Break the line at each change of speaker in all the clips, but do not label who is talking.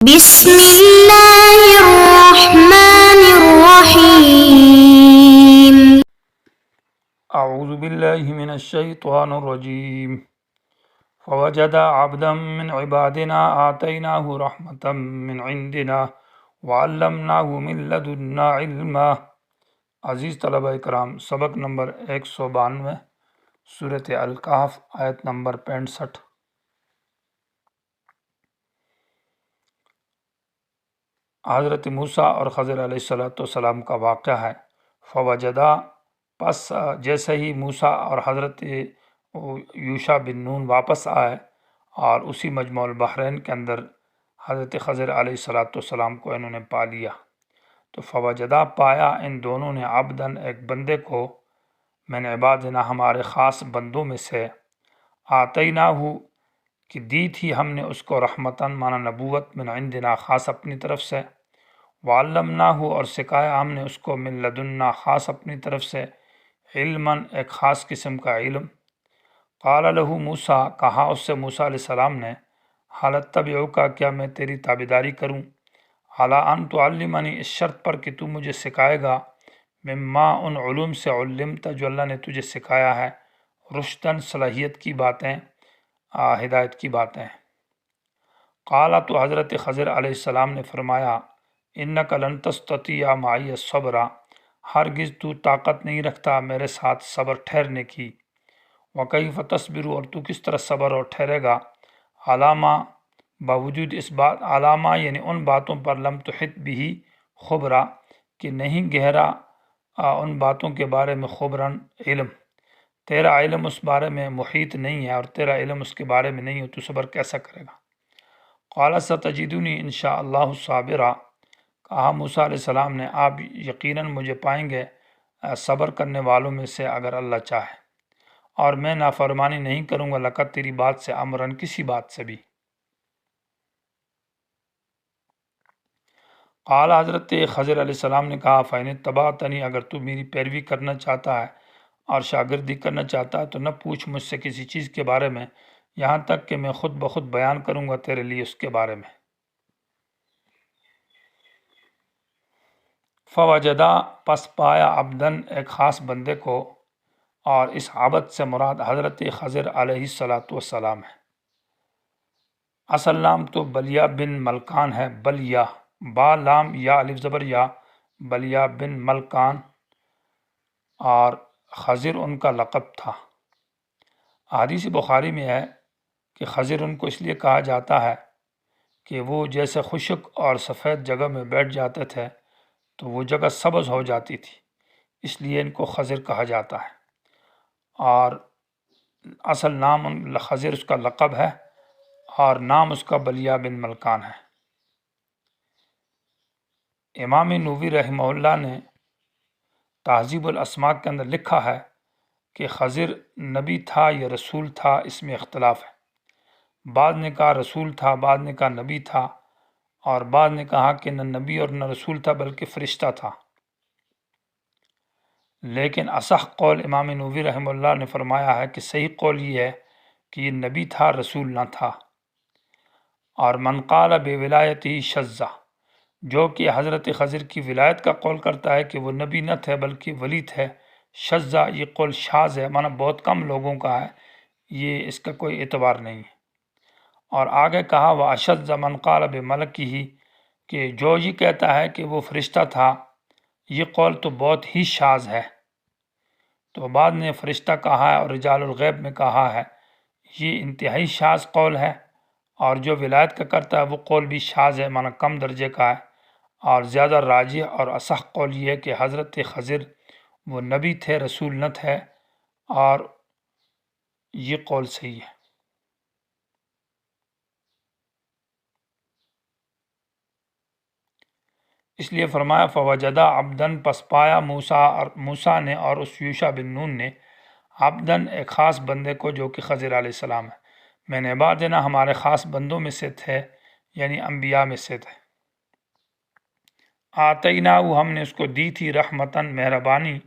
بسم الله الرحمن الرحيم.
أعوذ بالله من الشيطان الرجيم. فوجد عبدا من عبادنا آتيناه رحمة من عندنا وعلمناه من لدنا علما. عزیز طلبہ اکرام، سبق نمبر 192، سورۃ الکہف، آیت نمبر 65۔ حضرت موسیٰ اور خضر علیہ السلام کا واقعہ ہے۔ فوجدہ، پس جیسے ہی موسیٰ اور حضرت یوشع بن نون واپس آئے اور اسی مجمع البحرین کے اندر حضرت خضر علیہ السلام کو انہوں نے پا لیا، تو فوجدہ پایا ان دونوں نے عبدن ایک بندے کو، من عبادنا ہمارے خاص بندوں میں سے، آتیناہ کہ دی تھی ہم نے اس کو، رحمتاً معنی نبوت، من عندنا خاص اپنی طرف سے، وعلمناہ اور سکھایا ہم نے اس کو، من لدنا خاص اپنی طرف سے، علماً ایک خاص قسم کا علم۔ قال لہ موسیٰ کہا اس سے موسیٰ علیہ السلام نے، حال اتبعک کیا میں تیری تابعداری کروں، علی ان تعلمنی اس شرط پر کہ تو مجھے سکھائے گا، مما ان علوم سے، علمت جو اللہ نے تجھے سکھایا ہے، رشدن صلاحیت کی باتیں، ہدایت کی باتیں۔ قال تو حضرت خضر علیہ السلام نے فرمایا، انک لن تستطیع معی الصبر، ہرگز تو طاقت نہیں رکھتا میرے ساتھ صبر ٹھہرنے کی، وکیف تصبر اور تو کس طرح صبر اور ٹھہرے گا، علامہ باوجود اس بات، علامہ یعنی ان باتوں پر، لم تحط بھی خبرا کہ نہیں گہرا ان باتوں کے بارے میں، خبرن علم، تیرا علم اس بارے میں محیط نہیں ہے اور تیرا علم اس کے بارے میں نہیں ہے، تو صبر کیسا کرے گا۔ قال ستجدنی انشاء اللہ صابرا، کہا موسیٰ علیہ السلام نے، آپ یقیناً مجھے پائیں گے صبر کرنے والوں میں سے اگر اللہ چاہے، اور میں نافرمانی نہیں کروں گا لقد تیری بات سے، امرن کسی بات سے بھی۔ قال حضرت خضر علیہ السلام نے کہا، فَإِنِ اتَّبَعْتَنِی اگر تو میری پیروی کرنا چاہتا ہے اور شاگردی کرنا چاہتا ہے تو نہ پوچھ مجھ سے کسی چیز کے بارے میں، یہاں تک کہ میں خود بخود بیان کروں گا تیرے لیے اس کے بارے میں۔ فوجدہ پس پایا عبدن ایک خاص بندے کو، اور اس عبد سے مراد حضرت خضر علیہ السلام ہے۔ اصل نام تو بلیہ بن ملکان ہے، بلیہ با لام یا الف زبر یا، بلیہ بن ملکان، اور خضر ان کا لقب تھا۔ حدیث بخاری میں ہے کہ خضر ان کو اس لیے کہا جاتا ہے کہ وہ جیسے خشک اور سفید جگہ میں بیٹھ جاتے تھے تو وہ جگہ سبز ہو جاتی تھی، اس لیے ان کو خضر کہا جاتا ہے، اور اصل نام خضر اس کا لقب ہے، اور نام اس کا بلیہ بن ملکان ہے۔ امام نووی رحمہ اللہ نے تہذیب الاسماء کے اندر لکھا ہے کہ خضر نبی تھا یا رسول تھا، اس میں اختلاف ہے، بعض نے کہا رسول تھا، بعض نے کہا نبی تھا، اور بعض نے کہا کہ نہ نبی اور نہ رسول تھا بلکہ فرشتہ تھا، لیکن اصح قول امام نووی رحمہ اللہ نے فرمایا ہے کہ صحیح قول یہ ہے کہ یہ نبی تھا، رسول نہ تھا۔ اور من قال بے ولایتہ شذ، جو کہ حضرت خضر کی ولایت کا قول کرتا ہے کہ وہ نبی نہ تھے بلکہ ولی تھے، شذ یہ قول شاذ ہے، معنی بہت کم لوگوں کا ہے، یہ اس کا کوئی اعتبار نہیں ہے۔ اور آگے کہا وَأَشَذَّ مَنْ قَالَ بِمَلَكِهِ، کہ جو یہ کہتا ہے کہ وہ فرشتہ تھا، یہ قول تو بہت ہی شاذ ہے۔ تو بعد نے فرشتہ کہا ہے اور رجال الغیب میں کہا ہے، یہ انتہائی شاذ قول ہے، اور جو ولایت کا کرتا ہے وہ قول بھی شاذ ہے، معنی کم درجے کا ہے، اور زیادہ راجح اور اصح قول یہ ہے کہ حضرت خضر وہ نبی تھے، رسول نہ تھے، اور یہ قول صحیح ہے۔ اس لیے فرمایا فوجدہ عبدن پس پایا موسیٰ نے اور اس یوشع بن نون نے، عبدن ایک خاص بندے کو جو کہ خضر علیہ السلام ہے، میں نے عبادنا ہمارے خاص بندوں میں سے تھے، یعنی انبیاء میں سے تھے، آتیناہ ہم نے اس کو دی تھی، رحمتاً مہربانی،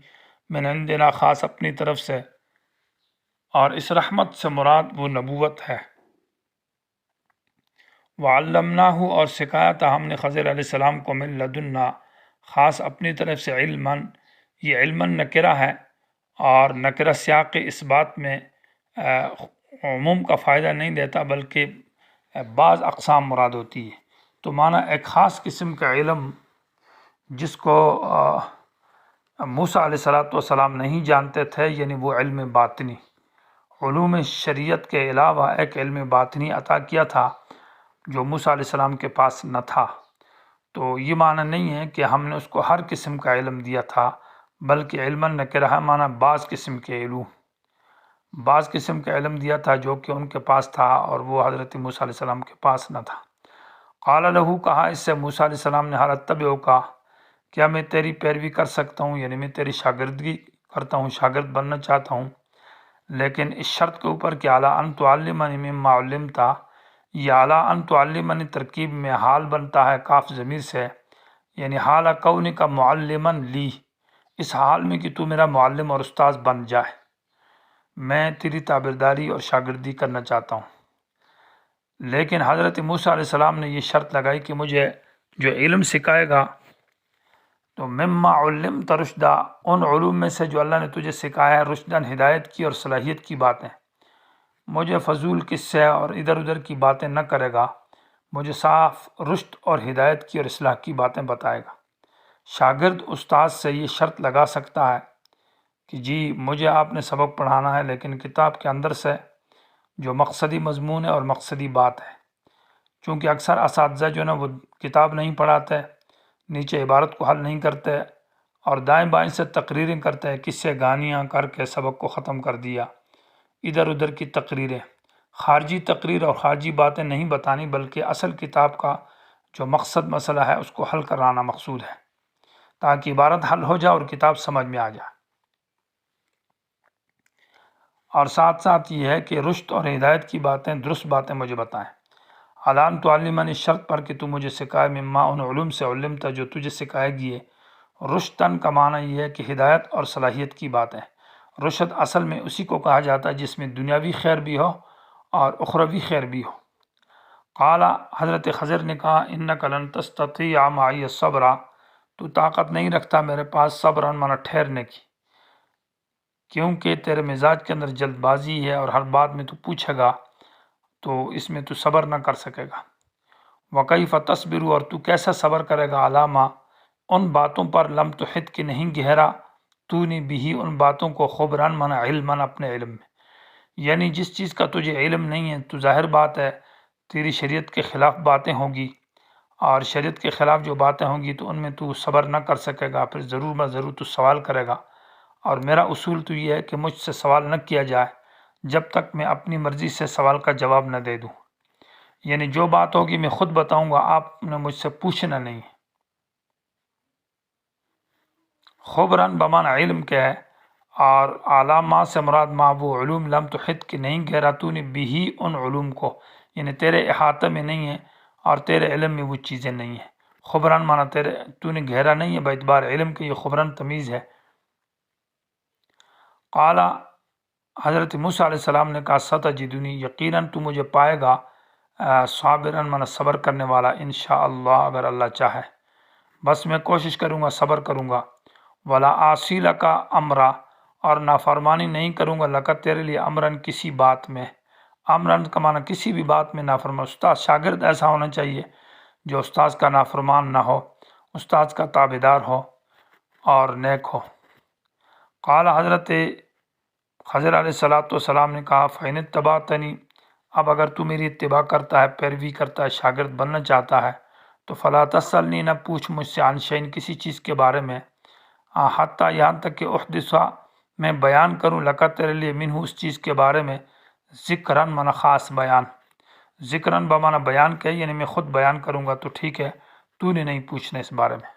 من عندنا خاص اپنی طرف سے، اور اس رحمت سے مراد وہ نبوت ہے، وعلمناہ اور سکھایا تھا ہم نے خضر علیہ السلام کو من لدنا خاص اپنی طرف سے علماً، یہ علماً نکرہ ہے، اور نکرہ سیاق اس بات میں عموم کا فائدہ نہیں دیتا بلکہ بعض اقسام مراد ہوتی ہے۔ تو معنی ایک خاص قسم کا علم جس کو موسیٰ علیہ السلام نہیں جانتے تھے، یعنی وہ علم باطنی، علوم شریعت کے علاوہ ایک علم باطنی عطا کیا تھا جو موسیٰ علیہ السلام کے پاس نہ تھا۔ تو یہ معنی نہیں ہے کہ ہم نے اس کو ہر قسم کا علم دیا تھا، بلکہ علم نکرہ معنی بعض قسم کے علوم، بعض قسم کا علم دیا تھا جو کہ ان کے پاس تھا اور وہ حضرت موسیٰ علیہ السلام کے پاس نہ تھا۔ قال لہو کہا اس سے موسیٰ علیہ السلام نے، حل اتبعک کیا میں تیری پیروی کر سکتا ہوں، یعنی میں تیری شاگردگی کرتا ہوں، شاگرد بننا چاہتا ہوں، لیکن اس شرط کے اوپر کہ اعلیٰ ان تعلمنی مما علمت، یہ اعلیٰ ان تعلمنی ترکیب میں حال بنتا ہے کاف ضمیر سے، یعنی حال کونک معلمن لی، اس حال میں کہ تو میرا معلم اور استاذ بن جائے، میں تیری تابعداری اور شاگردی کرنا چاہتا ہوں۔ لیکن حضرت موسیٰ علیہ السلام نے یہ شرط لگائی کہ مجھے جو علم سکھائے گا تو مما علمت رشدا، ان علوم میں سے جو اللہ نے تجھے سکھایا ہے، رشدن ہدایت کی اور صلاحیت کی باتیں، مجھے فضول قصے اور ادھر ادھر کی باتیں نہ کرے گا، مجھے صاف رشد اور ہدایت کی اور اصلاح کی باتیں بتائے گا۔ شاگرد استاد سے یہ شرط لگا سکتا ہے کہ جی مجھے آپ نے سبق پڑھانا ہے، لیکن کتاب کے اندر سے جو مقصدی مضمون ہے اور مقصدی بات ہے، چونکہ اکثر اساتذہ جو نا وہ کتاب نہیں پڑھاتے، نیچے عبارت کو حل نہیں کرتے اور دائیں بائیں سے تقریریں کرتے ہیں، قصے گانیاں کر کے سبق کو ختم کر دیا، ادھر ادھر کی تقریریں، خارجی تقریر اور خارجی باتیں نہیں بتانی بلکہ اصل کتاب کا جو مقصد مسئلہ ہے اس کو حل کرانا مقصود ہے، تاکہ عبارت حل ہو جائے اور کتاب سمجھ میں آ جائے۔ اور ساتھ ساتھ یہ ہے کہ رشد اور ہدایت کی باتیں، درست باتیں مجھے بتائیں۔ علام تعلمن، اس شرط پر کہ تو مجھے سکھائے، مما ان علوم سے علمتا جو تجھے سکھائے گی ہے۔ رشدن کا معنی یہ ہے کہ ہدایت اور صلاحیت کی باتیں۔ رشد اصل میں اسی کو کہا جاتا ہے جس میں دنیاوی خیر بھی ہو اور اخروی خیر بھی ہو۔ قال، حضرت خضر نے کہا، انک لن تستطیع معی الصبر، تو طاقت نہیں رکھتا میرے پاس صبرن معنی ٹھہرنے کی، کیونکہ تیرے مزاج کے اندر جلد بازی ہے اور ہر بات میں تو پوچھے گا تو اس میں تو صبر نہ کر سکے گا۔ وکیف تصبر، اور تو کیسا صبر کرے گا، علامہ ان باتوں پر، لم تحط کہ نہیں گہرا تو نے بھی ان باتوں کو، خبرن معنی علمن اپنے علم میں، یعنی جس چیز کا تجھے علم نہیں ہے تو ظاہر بات ہے تیری شریعت کے خلاف باتیں ہوں گی، اور شریعت کے خلاف جو باتیں ہوں گی تو ان میں تو صبر نہ کر سکے گا، پھر ضرور میں ضرور تو سوال کرے گا، اور میرا اصول تو یہ ہے کہ مجھ سے سوال نہ کیا جائے جب تک میں اپنی مرضی سے سوال کا جواب نہ دے دوں، یعنی جو بات ہوگی میں خود بتاؤں گا، آپ نے مجھ سے پوچھنا نہیں ہے۔ خبرن بمعنی علم کے ہے، اور علامہ سے مراد ما وہ علوم، لم تحط کہ نہیں گہرا تو نے بھی ان علوم کو، یعنی تیرے احاطے میں نہیں ہے اور تیرے علم میں وہ چیزیں نہیں ہیں۔ خبرن معنی تیرے تو نے گہرا نہیں ہے باعتبار علم کے، یہ خبرن تمیز ہے۔ قال، حضرت موسیٰ علیہ السلام نے کہا، ستجدنی، یقیناً تو مجھے پائے گا، صابرن معنی صبر کرنے والا، انشاءاللہ اگر اللہ چاہے، بس میں کوشش کروں گا، صبر کروں گا۔ ولا عاصی لک امرا، اور نافرمانی نہیں کروں گا، لک تیرے لیے، امرن کسی بات میں، امرن کا معنی کسی بھی بات میں نافرمان۔ استاد شاگرد ایسا ہونا چاہیے جو استاذ کا نافرمان نہ ہو، استاذ کا تابعدار ہو اور نیک ہو۔ قال، حضرت خضر علیہ السلام نے کہا، فَإِنِ اتَّبَعْتَنِی، اب اگر تو میری اتباع کرتا ہے، پیروی کرتا ہے، شاگرد بننا چاہتا ہے تو فَلَا تَسْأَلْنِی، نہ پوچھ مجھ سے، عن شیء، کسی چیز کے بارے میں، حتیٰ یہاں تک کہ احدث، میں بیان کروں، لک تیرے لیے، منہ اس چیز کے بارے میں، ذکرن معنی خاص بیان، ذکرن بمعنی بیان کے، یعنی میں خود بیان کروں گا تو ٹھیک ہے، تو نے نہیں پوچھنا اس بارے میں۔